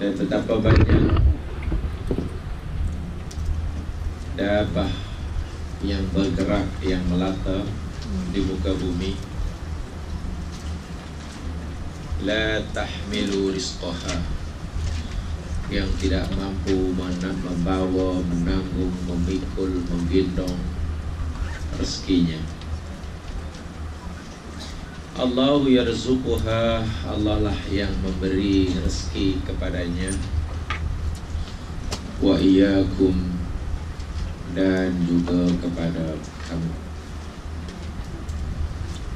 dan betapa banyak dabah yang bergerak, yang melata di muka bumi. La tahmilu rizqaha, yang tidak mampu membawa, menanggung, memikul, menggendong rezekinya. Allahu yarzuquha, Allah lah yang memberi rezeki kepadanya. Wa iyyakum, dan juga kepada kamu.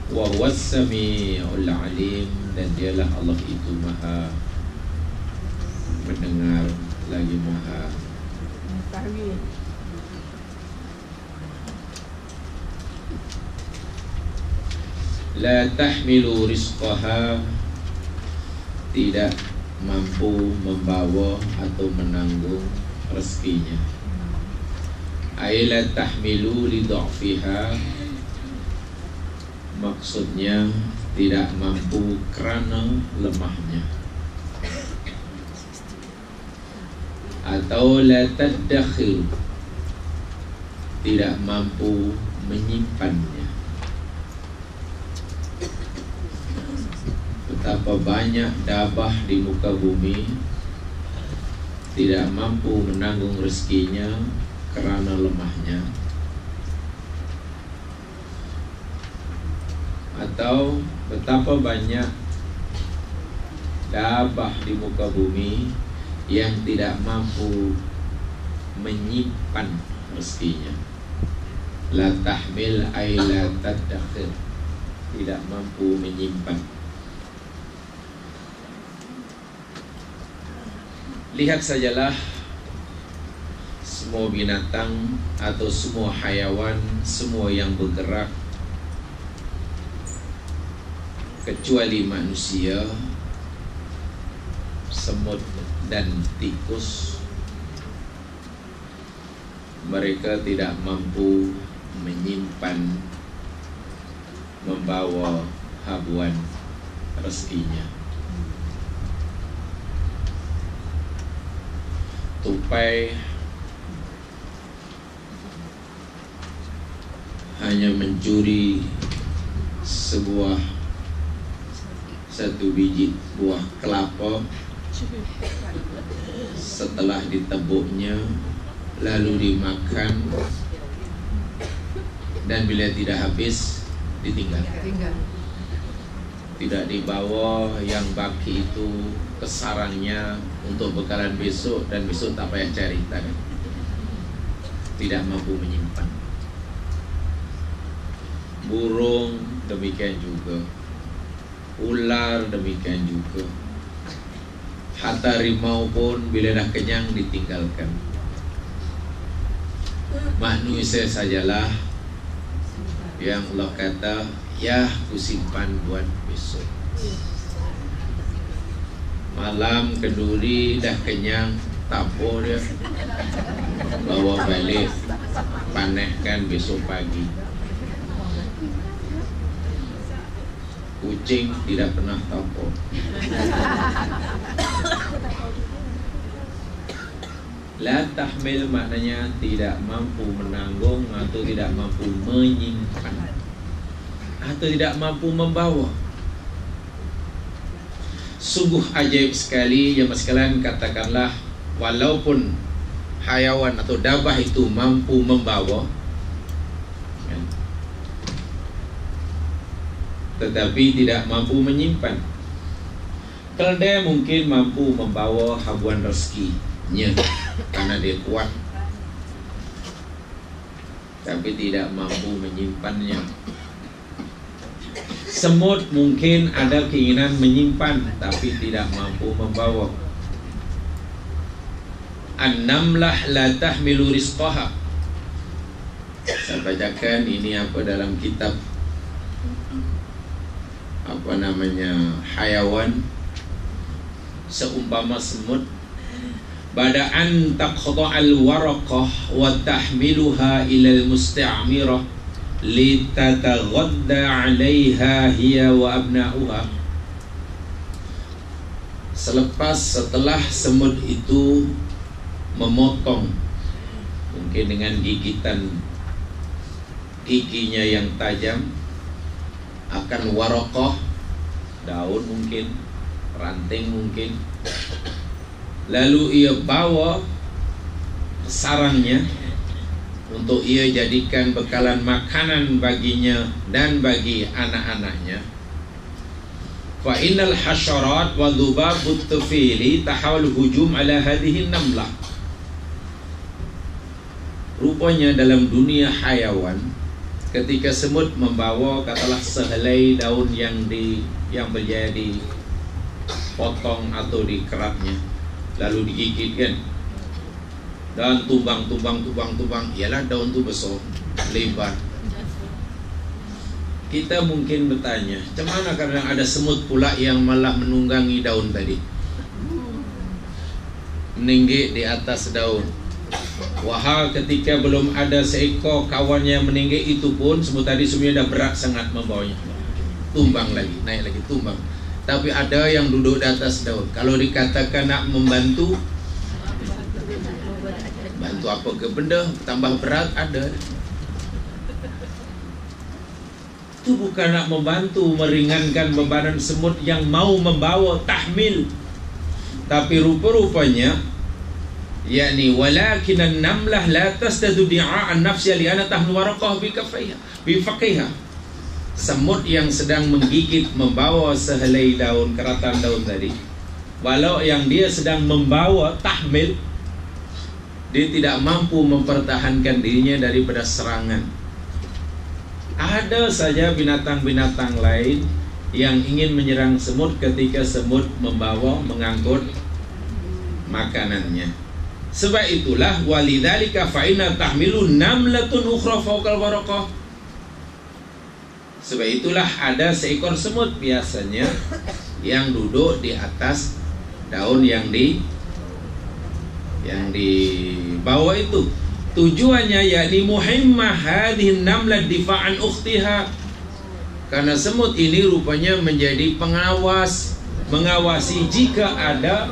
Wa huwas samiul alim, dan dialah Allah itu maha mendengar lagi maha tahu. La tahmilu rizqaha, tidak mampu membawa atau menanggung rezekinya. Ay la tahmilu li dha'fiha, maksudnya tidak mampu kerana lemahnya. Atau la tadakhil, tidak mampu menyimpannya. Betapa banyak dabah di muka bumi tidak mampu menanggung rezekinya kerana lemahnya. Atau betapa banyak dabah di muka bumi yang tidak mampu menyimpan rezekinya. La tahmil ay la tadakhir, tidak mampu menyimpan. Lihat sajalah semua binatang atau semua hayawan, semua yang bergerak, kecuali manusia, semut dan tikus, mereka tidak mampu menyimpan, membawa habuan rezekinya. Tupai hanya mencuri satu biji buah kelapa, setelah ditebuknya lalu dimakan, dan bila tidak habis ditinggal. Tidak dibawa yang baki itu ke sarangnya untuk bekalan besok, dan besok tak payah cari tangan. Tidak mampu menyimpan. Burung demikian juga, ular demikian juga, hatta rimau pun bila dah kenyang ditinggalkan. Manusia sajalah yang Allah kata, ya ku simpan buat besok. Malam kenduri dah kenyang, tapo dia, bawa balik, panaskan besok pagi. Kucing tidak pernah tapo. La tahmil maknanya tidak mampu menanggung, atau tidak mampu menyimpan, atau tidak mampu membawa. Sungguh ajaib sekali jemaah sekalian. Katakanlah walaupun hayawan atau dabah itu mampu membawa, tetapi tidak mampu menyimpan. Keledai mungkin mampu membawa habuan rezekinya karena dia kuat, tapi tidak mampu menyimpannya. Semut mungkin ada keinginan menyimpan, tapi tidak mampu membawa. An-namlah la tahmilu rizqaha. Saya bacakan ini apa dalam kitab hayawan. Seumpama semut, bada'an taqta'al waraqah wa tahmiluha ilal musta'mirah litataghadda 'alaiha hiya wa abna'uha. setelah semut itu memotong, mungkin dengan gigitan giginya yang tajam, akan warokoh, daun mungkin, ranting mungkin, lalu ia bawa sarangnya untuk ia jadikan bekalan makanan baginya dan bagi anak-anaknya. Fa innal hasyarat wa dhubabut tufili tahawal hujum ala hadhihi namlah. Rupanya dalam dunia hayawan, ketika semut membawa katalah sehelai daun yang berjaya dipotong atau dikeratnya, lalu digigit kan, dan tumbang, ialah daun tu besar, lebar. Kita mungkin bertanya, macam mana kadang ada semut pula yang malah menunggangi daun tadi, meninggi di atas daun. Wahal ketika belum ada seekor kawannya meninggi, itu pun semut tadi sebenarnya dah berat sangat membawanya, tumbang lagi, naik lagi, tumbang. Tapi ada yang duduk di atas daun. Kalau dikatakan nak membantu, bantu apa ke benda, tambah berat ada. Itu bukan nak membantu meringankan bebanan semut yang mau membawa tahmil, tapi rupa-rupanya yakni walakinan namlah la tasdadu di'a'an nafsiya li'ana tahmil waraqah bi faqiha. Semut yang sedang menggigit membawa sehelai daun, keratan daun tadi, walau yang dia sedang membawa tahmil, dia tidak mampu mempertahankan dirinya daripada serangan. Ada saja binatang-binatang lain yang ingin menyerang semut ketika semut mengangkut makanannya. Sebab itulah walidzalika fa inna tahmilu namlatun ukhra fawqal waraqah. Sebab itulah ada seekor semut biasanya yang duduk di atas daun yang dibawa itu. Tujuannya yakni muhimmah hadhihi namlah difa'an ukhtiha. Karena semut ini rupanya menjadi pengawas, mengawasi jika ada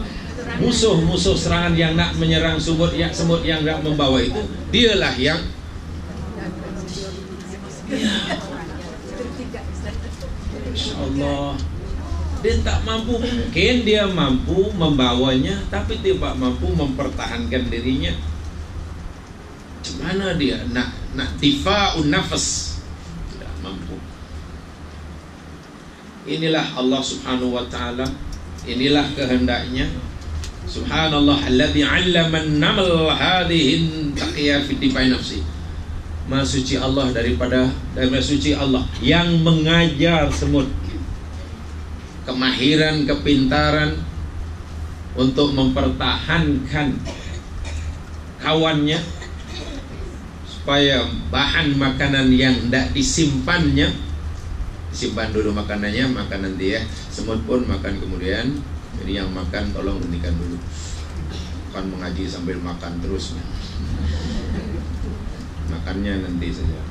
musuh-musuh serangan yang nak menyerang semut yang nak membawa itu, dialah yang InsyaAllah dia tak mampu. Mungkin dia mampu membawanya, tapi tidak mampu mempertahankan dirinya. Macam mana dia nak difa'un nafas, tidak mampu. Inilah Allah subhanahu wa ta'ala, inilah kehendaknya. Subhanallah alladhi 'allama an-naml hadhihi taqiyya fi difa'i nafsi. Maha suci Allah daripada suci Allah yang mengajar semut kemahiran, kepintaran untuk mempertahankan kawannya, supaya bahan makanan yang tidak disimpannya, simpan dulu makanannya, makan nanti ya. Semut pun makan kemudian. Jadi yang makan tolong hentikan dulu, bukan mengaji sambil makan terus. Makannya nanti saja.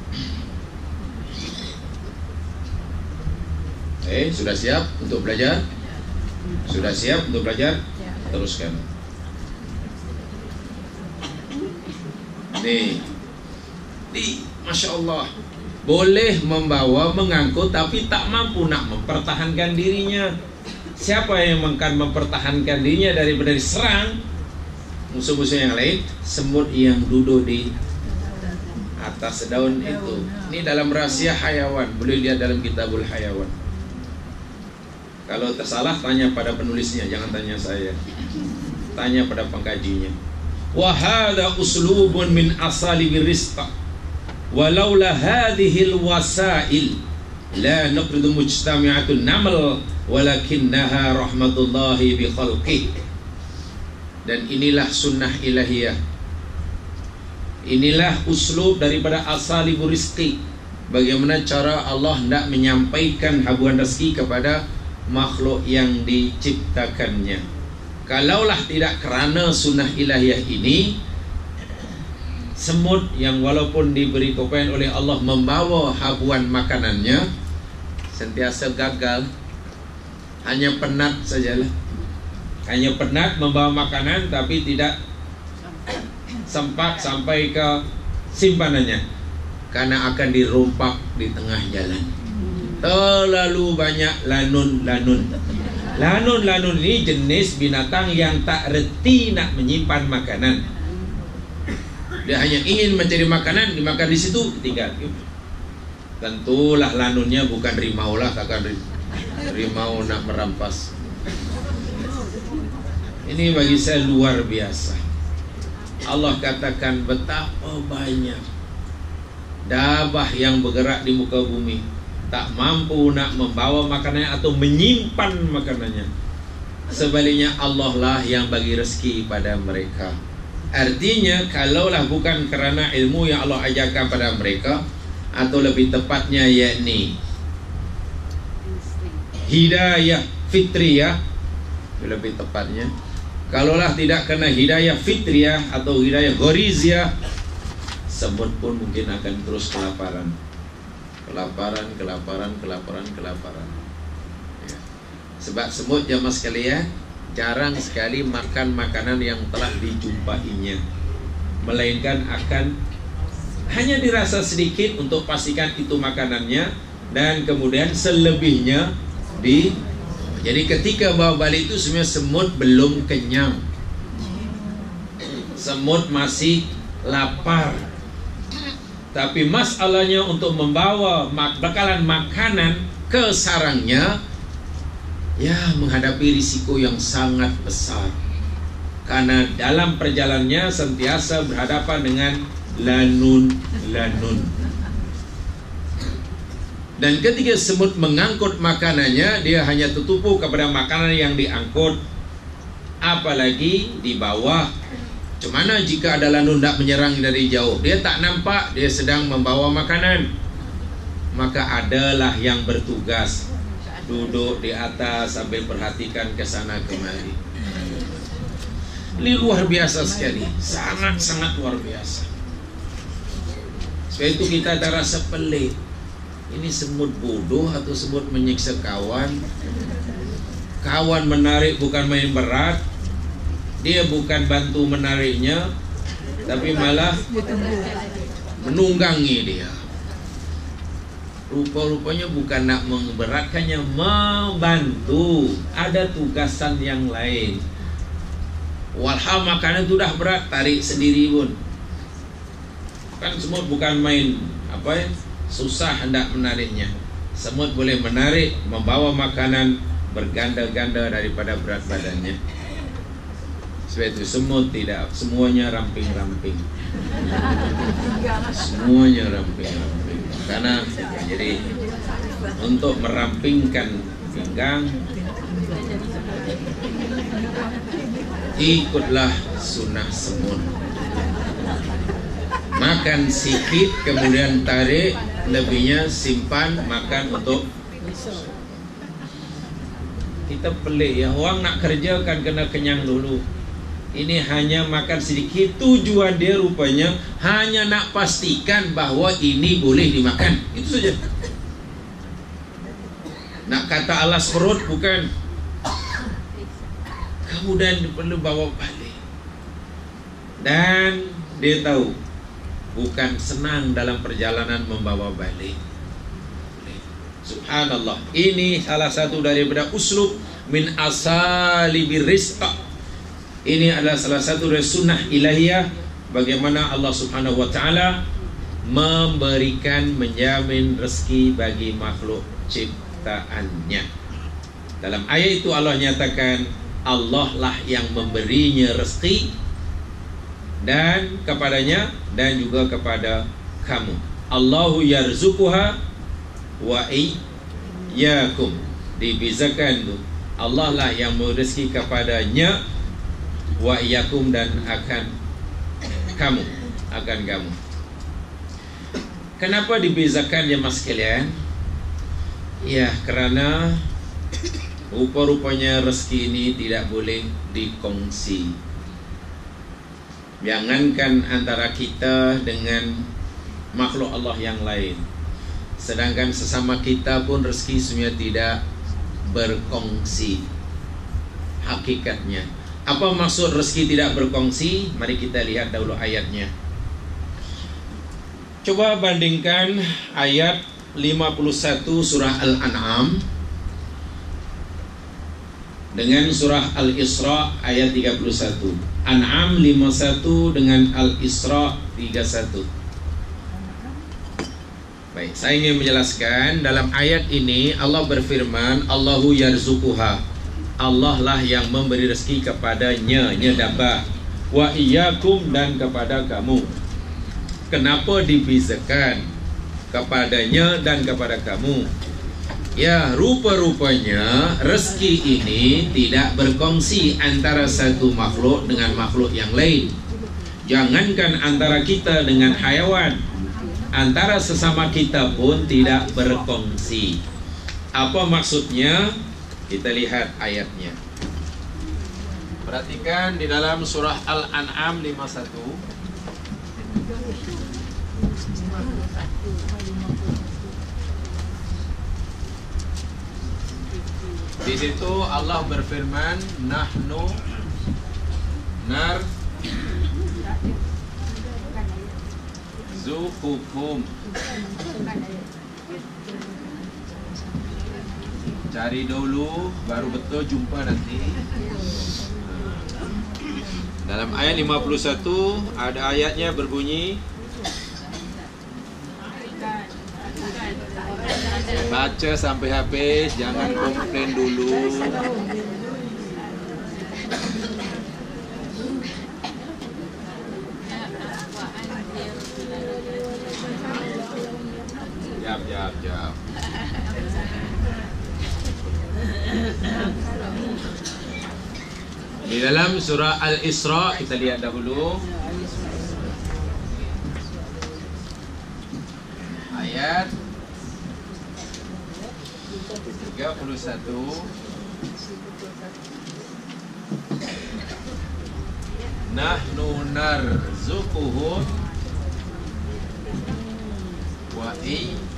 Sudah siap untuk belajar? Sudah siap untuk belajar? Teruskan. Nih, Masya Allah, boleh membawa, mengangkut, tapi tak mampu nak mempertahankan dirinya. Siapa yang akan mempertahankan dirinya daripada diserang musuh-musuh yang lain? Semut yang duduk di atas daun itu. Ini dalam rahasia hayawan, boleh lihat dalam Kitabul Hayawan. Kalau tersalah tanya pada penulisnya, jangan tanya saya. Tanya pada pengkajinya. Wa hadza uslubun min asalibir rizq. Walaula hadhil wasail la naqridu mujtami'atun namal walakinnaha rahmatullahi bi khalqih. Dan inilah sunnah ilahiyah, inilah uslub daripada asalibur rizqi, bagaimana cara Allah hendak menyampaikan habuan rezeki kepada makhluk yang diciptakannya. Kalaulah tidak kerana sunnah ilahiyah ini, semut yang walaupun diberi keupayaan oleh Allah membawa habuan makanannya sentiasa gagal, hanya penat sajalah. hanya penat membawa makanan tapi tidak sempat sampai ke simpanannya, karena akan dirompak di tengah jalan. Terlalu banyak lanun-lanun. Lanun-lanun ini jenis binatang yang tak reti nak menyimpan makanan. Dia hanya ingin mencari makanan, dimakan di situ, tinggal. Tentulah lanunnya bukan rimau lah, takkan rimau nak merampas. Ini bagi saya luar biasa. Allah katakan betapa banyak dabah yang bergerak di muka bumi tak mampu nak membawa makanannya atau menyimpan makanannya. Sebaliknya Allah lah yang bagi rezeki pada mereka. Artinya kalaulah bukan kerana ilmu yang Allah ajarkan pada mereka, atau lebih tepatnya yakni hidayah fitriyah, lebih tepatnya, kalaulah tidak kena hidayah fitriyah atau hidayah ghoriziyah, semut pun mungkin akan terus kelaparan. Kelaparan ya. Sebab semut jamaah sekalian jarang sekali makan makanan yang telah dijumpainya, melainkan akan hanya dirasa sedikit untuk pastikan itu makanannya, dan kemudian selebihnya jadi ketika bawa balik itu sebenarnya semut belum kenyang, semut masih lapar. Tapi masalahnya untuk membawa bekalan makanan ke sarangnya, ya menghadapi risiko yang sangat besar. Karena dalam perjalanannya sentiasa berhadapan dengan lanun-lanun. Dan ketika semut mengangkut makanannya, dia hanya tertumpu kepada makanan yang diangkut, apalagi di bawah. Cemana jika ada lanun tak menyerang dari jauh, dia tak nampak dia sedang membawa makanan, maka adalah yang bertugas duduk di atas sambil perhatikan ke sana kemari. Ini luar biasa sekali, sangat-sangat luar biasa. Sebab itu kita tak rasa pelik, ini semut bodoh atau semut menyiksa kawan. Kawan menarik bukan main berat, dia bukan bantu menariknya, tapi malah menunggangi dia. Rupa-rupanya bukan nak memberatkannya, membantu. Ada tugasan yang lain. Walhal makanan itu dah berat, tarik sendiri pun. Kan semut bukan main susah hendak menariknya. Semut boleh menarik, membawa makanan berganda-ganda daripada berat badannya. Sebab itu semut tidak semuanya ramping-ramping. Semuanya ramping-ramping. Karena jadi untuk merampingkan pinggang, ikutlah sunnah semut. Makan sikit kemudian tarik, lebihnya simpan makan untuk. Kita pelik ya, orang nak kerja kan kena kenyang dulu. Ini hanya makan sedikit. Tujuan dia rupanya hanya nak pastikan bahawa ini boleh dimakan. Itu saja. Nak kata alas perut bukan. Kemudian perlu bawa balik. Dan dia tahu bukan senang dalam perjalanan membawa balik. Subhanallah. Ini salah satu daripada uslub min asalibir rizq. Ini adalah salah satu dari sunnah ilahiyah, bagaimana Allah subhanahu wa ta'ala memberikan, menjamin rezeki bagi makhluk ciptaannya. Dalam ayat itu Allah nyatakan Allah lah yang memberinya rezeki, dan kepadanya dan juga kepada kamu. Allahu yarzuquha wa iyyakum. Dibezakan tu, Allah lah yang memberi rezeki kepadanya, wa iyyakum, dan akan kamu. Kenapa dibezakan ya mas sekalian? Ya kerana rupa-rupanya rezeki ini tidak boleh dikongsi. Jangankan antara kita dengan makhluk Allah yang lain, sedangkan sesama kita pun rezeki sebenarnya tidak berkongsi. hakikatnya. Apa maksud rezeki tidak berkongsi? Mari kita lihat dahulu ayatnya. Coba bandingkan ayat 51 surah Al-An'am dengan surah Al-Isra ayat 31. An'am 51 dengan Al-Isra 31. Baik, saya ingin menjelaskan dalam ayat ini Allah berfirman, Allahu yarzuquha. Allah lah yang memberi rezeki kepadanya, nyedabah, wa iyyakum, dan kepada kamu. Kenapa dibezakan kepadanya dan kepada kamu? Ya, rupa-rupanya rezeki ini tidak berkongsi antara satu makhluk dengan makhluk yang lain. Jangankan antara kita dengan hayawan, antara sesama kita pun tidak berkongsi. Apa maksudnya? Kita lihat ayatnya. Perhatikan di dalam surah Al-An'am 51. Di situ Allah berfirman, nahnu narzuqukum. Cari dulu baru betul jumpa nanti. Dalam ayat 51 ada ayatnya berbunyi, baca sampai habis, jangan komplain dulu. Jap. Di dalam surah Al-Isra kita lihat dahulu ayat 31. Nahnu narzuquhum wa iyyakum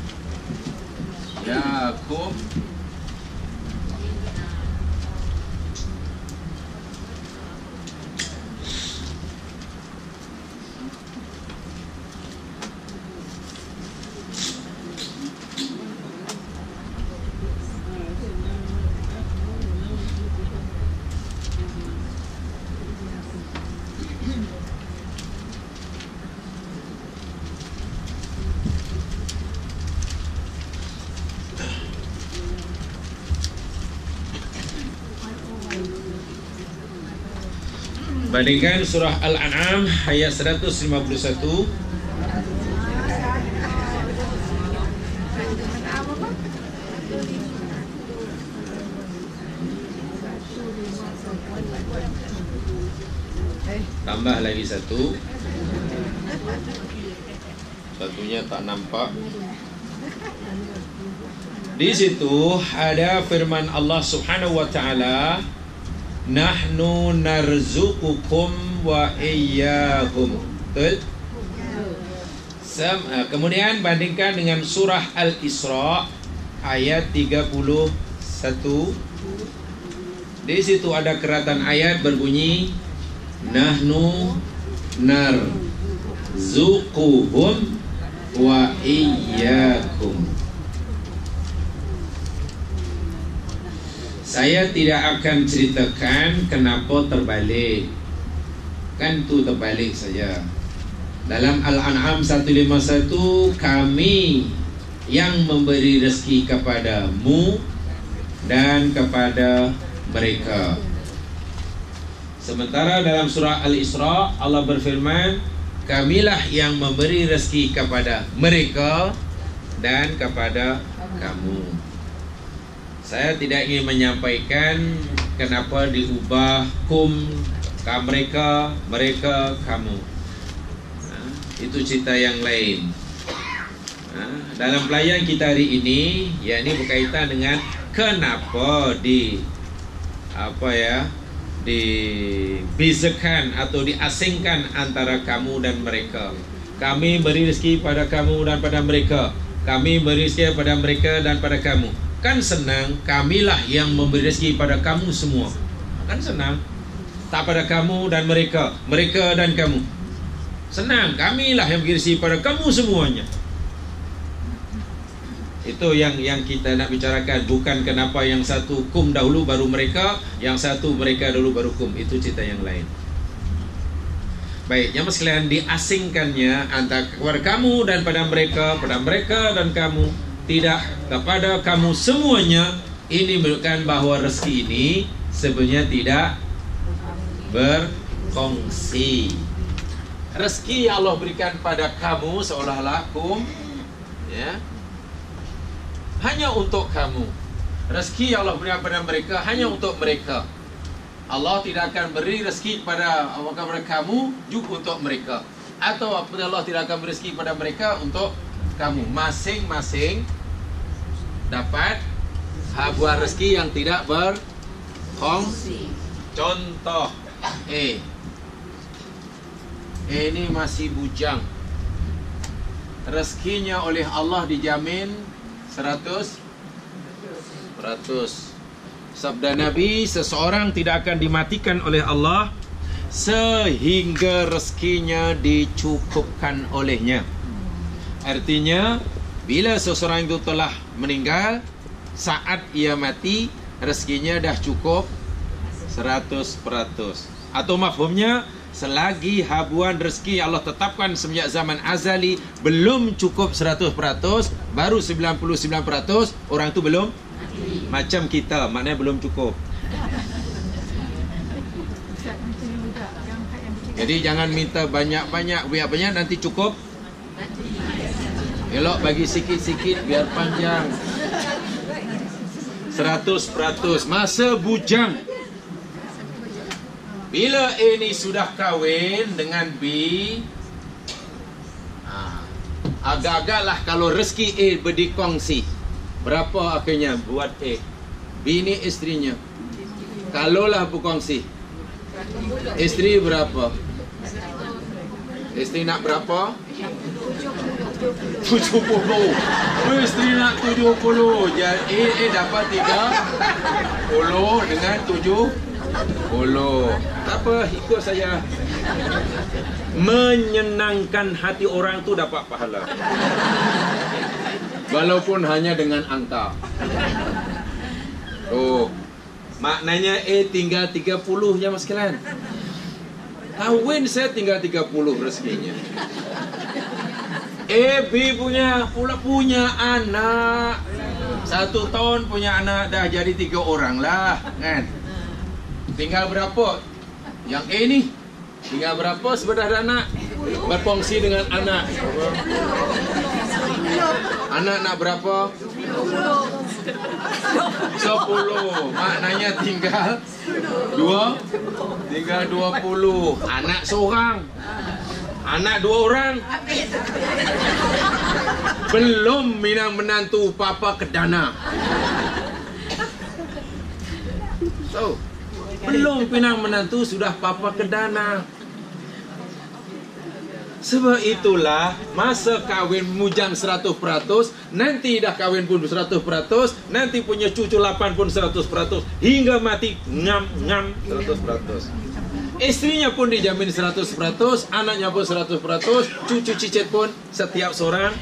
bandingkan surah Al-An'am ayat 151. Tambah lagi satu. Satunya tak nampak. Di situ ada firman Allah Subhanahu wa taala, nahnu narzuqukum wa iyyahum. Betul? Kemudian bandingkan dengan surah Al-Isra ayat 31. Di situ ada keratan ayat berbunyi, nahnu narzuquhum wa iyyakum. Saya tidak akan ceritakan kenapa terbalik. Kan tu terbalik saja. Dalam Al-An'am 151, kami yang memberi rezeki kepadamu dan kepada mereka. Sementara dalam surah Al-Isra Allah berfirman, kamilah yang memberi rezeki kepada mereka dan kepada kamu. Saya tidak ingin menyampaikan kenapa diubah kum ke mereka, kamu. Itu cerita yang lain. Dalam pelajaran kita hari ini, yakni berkaitan dengan kenapa dibezakan atau diasingkan antara kamu dan mereka. Kami beri rezeki pada kamu dan pada mereka. Kami beri rezeki pada mereka dan pada kamu. Kan senang, kamilah yang memberi rezeki pada kamu semua. Kan senang. Tak pada kamu dan mereka, mereka dan kamu. Senang, kamilah yang beri rezeki pada kamu semuanya. Itu yang kita nak bicarakan. Bukan kenapa yang satu kum dahulu baru mereka, yang satu mereka dahulu baru kum. Itu cerita yang lain. Baik, jamaah sekalian, diasingkannya antara kepada kamu dan pada mereka dan kamu, tidak kepada kamu semuanya. Ini menunjukkan bahawa rezeki ini sebenarnya tidak berkongsi. Rezeki yang Allah berikan pada kamu seolah-olah kum, ya, hanya untuk kamu. Rezeki yang Allah berikan pada mereka hanya untuk mereka. Allah tidak akan beri rezeki kepada kamu juga untuk mereka. Atau apabila Allah tidak akan beri rezeki kepada mereka untuk kamu. Masing-masing dapat habuan rezeki yang tidak berkongsi. Contoh, ini masih bujang. Rezekinya oleh Allah dijamin 100%. Sabda Nabi, seseorang tidak akan dimatikan oleh Allah sehingga rezekinya dicukupkan olehnya. Artinya, bila seseorang itu telah meninggal, saat ia mati, rezekinya dah cukup 100%. Atau mafhumnya, selagi habuan rezeki Allah tetapkan semenjak zaman azali belum cukup 100%, baru 99%, orang itu belum macam kita, maknanya belum cukup. Jadi jangan minta banyak-banyak, banyak-banyak nanti cukup. Elok bagi sikit-sikit biar panjang. 100% masa bujang. Bila A ni sudah kahwin dengan B, agak-agaklah kalau rezeki A berdikongsi. Berapa akhirnya buat A? B ni isterinya. Kalaulah berkongsi, isteri berapa? Isteri nak berapa? 70. Isteri nak 70. Jadi A dapat 30 dengan 70. Tak apa, ikut saya. Menyenangkan hati orang tu dapat pahala. Walaupun hanya dengan angka. Oh, maknanya tinggal 30 ya mas sekalian. Kahwin saya tinggal 30 rezekinya. B pula punya anak. 1 tahun punya anak dah jadi 3 orang lah kan. Tinggal berapa? Yang A ni tinggal berapa sebelah anak? Berkongsi dengan anak. Anak nak berapa? 10. Maknanya tinggal 20. Anak seorang. Anak 2 orang. Belum minang menantu papa kedana. So, belum pinang menantu sudah papa kedana. Sebab itulah masa kahwin mujang 100%, nanti dah kahwin pun 100%, nanti punya cucu 8 pun 100%, hingga mati ngam 100%. Isterinya pun dijamin 100%, anaknya pun 100%, cucu cicit pun setiap seorang.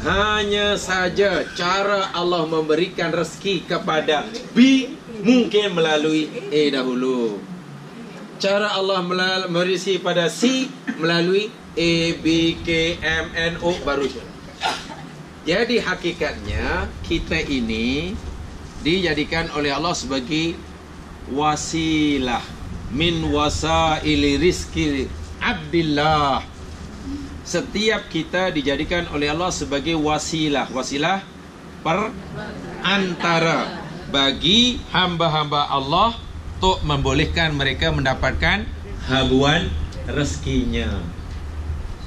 Hanya saja cara Allah memberikan rezeki kepada B mungkin melalui A dahulu. Cara Allah memberi rezeki pada C melalui A, B, K, M, N, O baru. Jadi hakikatnya kita ini dijadikan oleh Allah sebagai wasilah min wasaili rizki abdillah. Setiap kita dijadikan oleh Allah sebagai wasilah perantara bagi hamba-hamba Allah untuk membolehkan mereka mendapatkan habuan rezekinya.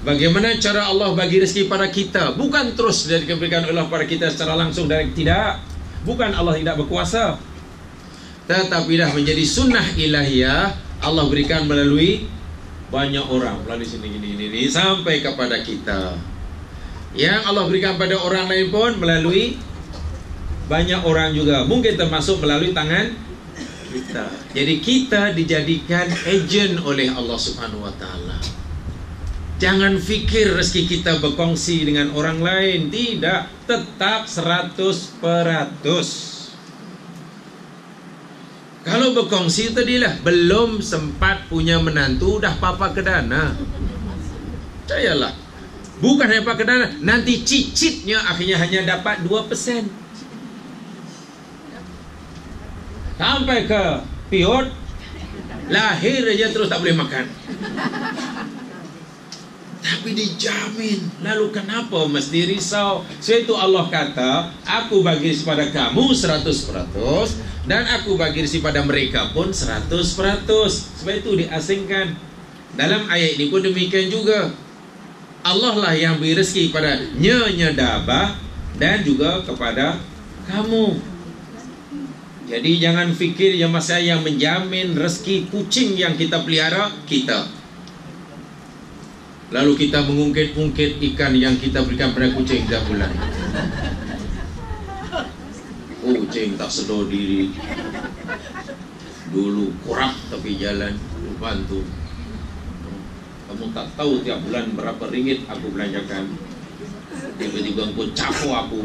Bagaimana cara Allah bagi rezeki pada kita? Bukan terus diberikan oleh Allah pada kita secara langsung, direct, tidak. Bukan Allah tidak berkuasa, tetapi dah menjadi sunnah ilahiyah. Allah berikan melalui banyak orang, melalui sini sampai kepada kita. Yang Allah berikan pada orang lain pun melalui banyak orang juga. Mungkin termasuk melalui tangan kita. Jadi kita dijadikan agent oleh Allah Subhanahu wa taala. Jangan fikir rezeki kita berkongsi dengan orang lain. Tidak, tetap 100%. Kalau berkongsi tadilah, belum sempat punya menantu dah papa ke dana. Percayalah. Bukan hanya papa ke dana, nanti cicitnya akhirnya hanya dapat 2%. Sampai ke piot, lahir aja terus tak boleh makan. Tapi dijamin. Lalu kenapa mesti risau? Sebab itu Allah kata, aku bagi kepada kamu 100%, dan aku bagi kepada mereka pun 100%. Sebab itu diasingkan. Dalam ayat ini pun demikian juga. Allah lah yang beri rezeki kepada Nyonya Dabah dan juga kepada kamu. Jadi jangan fikir yang masa yang menjamin rezeki kucing yang kita pelihara kita. Lalu kita mengungkit-ungkit ikan yang kita berikan pada kucing tiap bulan. Kucing tak sedar diri. Dulu kurap tepi jalan, bantu. Kamu tak tahu tiap bulan berapa ringgit aku belanjakan. Tiba-tiba engkau capo aku.